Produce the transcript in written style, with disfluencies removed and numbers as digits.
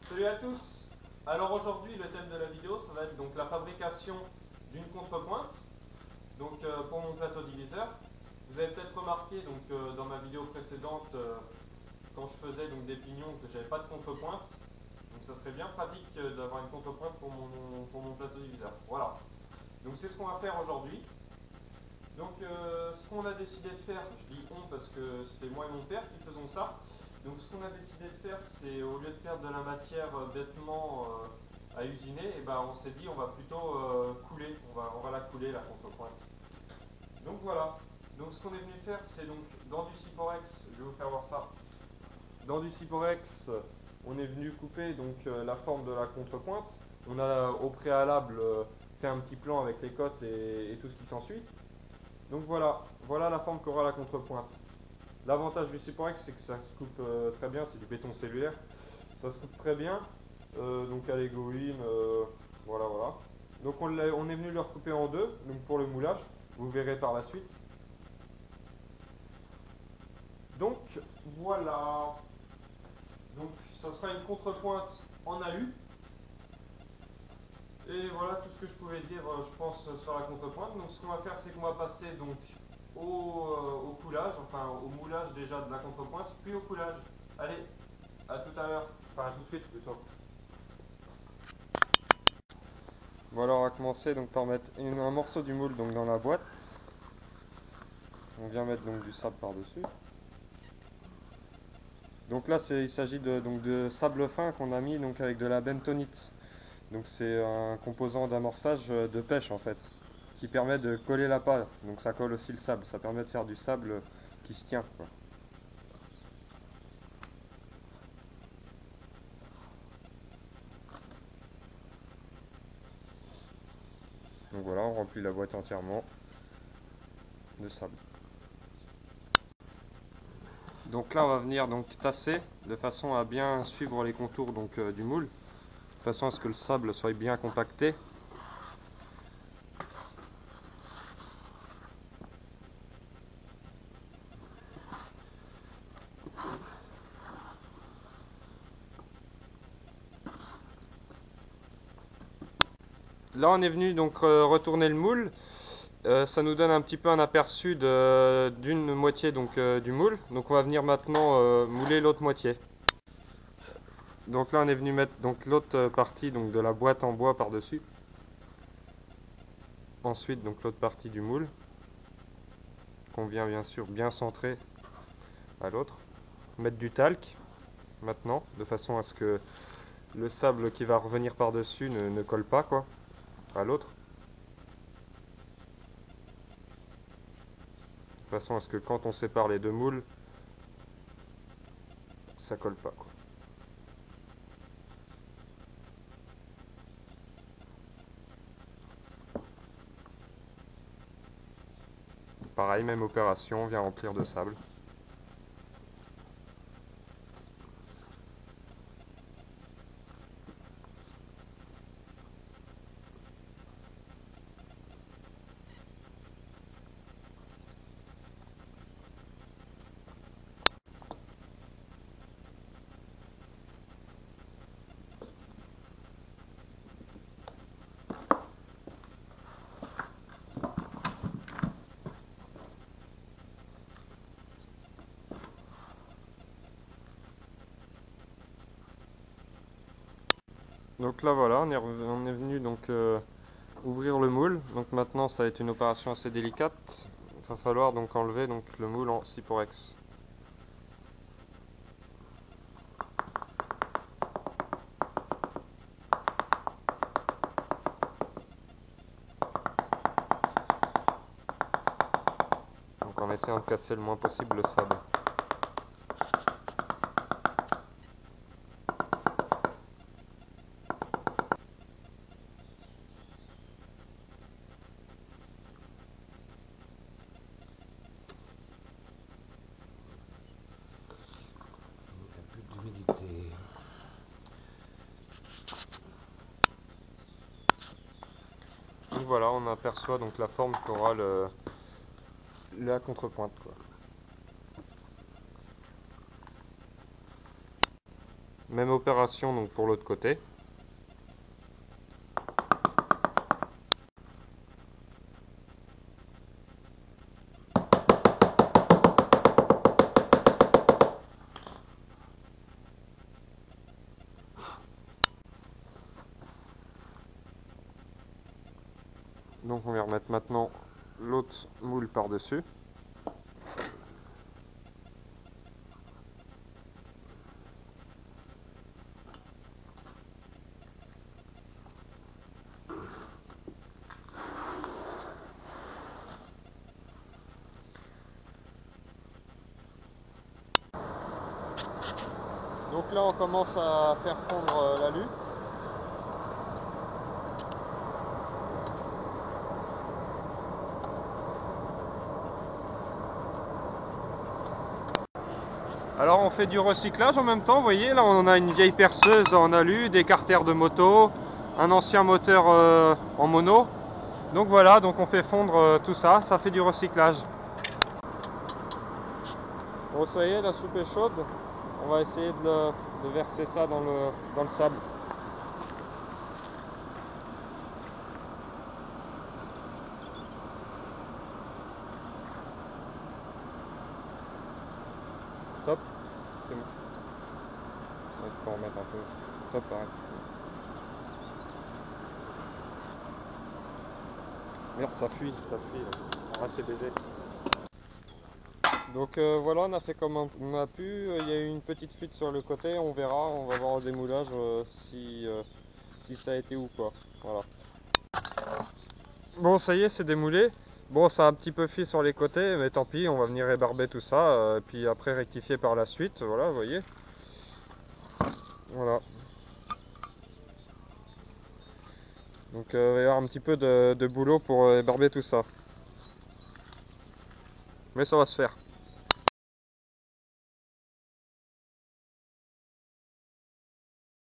Salut à tous. Alors aujourd'hui le thème de la vidéo ça va être donc la fabrication d'une contrepointe pour mon plateau diviseur. Vous avez peut-être remarqué dans ma vidéo précédente quand je faisais donc des pignons que j'avais pas de contrepointe. Donc ça serait bien pratique d'avoir une contrepointe pour mon plateau diviseur. Voilà. Donc c'est ce qu'on va faire aujourd'hui. Ce qu'on a décidé de faire, je dis on parce que c'est moi et mon père qui faisons ça. Donc ce qu'on a décidé de faire, c'est au lieu de perdre de la matière bêtement à usiner, et ben, on s'est dit on va plutôt couler, on va la couler la contrepointe. Donc voilà. Donc ce qu'on est venu faire, c'est donc dans du Cyporex, je vais vous faire voir ça. Dans du Cyporex, on est venu couper la forme de la contrepointe. On a au préalable fait un petit plan avec les cotes et tout ce qui s'ensuit. Donc voilà la forme qu'aura la contrepointe. L'avantage du Cyporex, c'est que ça se coupe très bien, c'est du béton cellulaire. Ça se coupe très bien, donc à l'égoïne, voilà. Donc on est venu le recouper en deux, donc pour le moulage, vous verrez par la suite. Donc voilà, donc ça sera une contrepointe en alu. Et voilà tout ce que je pouvais dire, je pense, sur la contrepointe. Donc ce qu'on va faire, c'est qu'on va passer au coulage, enfin au moulage déjà de la contrepointe, puis au coulage. Allez, à tout à l'heure, enfin à tout de suite plutôt. Voilà, on va commencer donc par mettre un morceau du moule donc dans la boîte. On vient mettre donc du sable par-dessus. Donc là, il s'agit de sable fin qu'on a mis donc avec de la bentonite. Donc c'est un composant d'amorçage de pêche en fait, qui permet de coller la pâte. Donc ça colle aussi le sable, ça permet de faire du sable qui se tient, quoi. Donc voilà, on remplit la boîte entièrement de sable. Donc là on va venir donc tasser de façon à bien suivre les contours du moule, de façon à ce que le sable soit bien compacté. Là on est venu donc retourner le moule. Ça nous donne un petit peu un aperçu d'une moitié du moule. Donc on va venir maintenant mouler l'autre moitié. Donc là on est venu mettre l'autre partie de la boîte en bois par-dessus. Ensuite donc l'autre partie du moule qu'on vient bien sûr bien centrer à l'autre. Mettre du talc maintenant de façon à ce que le sable qui va revenir par-dessus ne colle pas quoi à l'autre. De façon à ce que quand on sépare les deux moules, ça colle pas quoi. Pareil, même opération, on vient remplir de sable. Donc là voilà, on est venu ouvrir le moule. Donc maintenant ça va être une opération assez délicate. Il va falloir donc enlever le moule en Cyporex. Donc en essayant de casser le moins possible le sable. Donc voilà, on aperçoit donc la forme qu'aura la contrepointe quoi. Même opération donc pour l'autre côté. Donc on va remettre maintenant l'autre moule par-dessus. Donc là on commence à faire fondre l'alu. Alors on fait du recyclage en même temps, vous voyez là on a une vieille perceuse en alu, des carters de moto, un ancien moteur en mono. Donc voilà, donc on fait fondre tout ça, ça fait du recyclage. Bon ça y est, la soupe est chaude, on va essayer de verser ça dans le sable. Top, c'est bon. On peut en remettre un peu. Top, pareil. Merde, ça fuit là. Ah, c'est baisé. Donc voilà, on a fait comme on a pu. Il y a eu une petite fuite sur le côté, on verra, on va voir au démoulage si ça a été ou quoi. Voilà. Bon, ça y est, c'est démoulé. Bon, ça a un petit peu fui sur les côtés, mais tant pis, on va venir ébarber tout ça, et puis après rectifier par la suite. Voilà, vous voyez. Voilà. Donc il va y avoir un petit peu de boulot pour ébarber tout ça. Mais ça va se faire.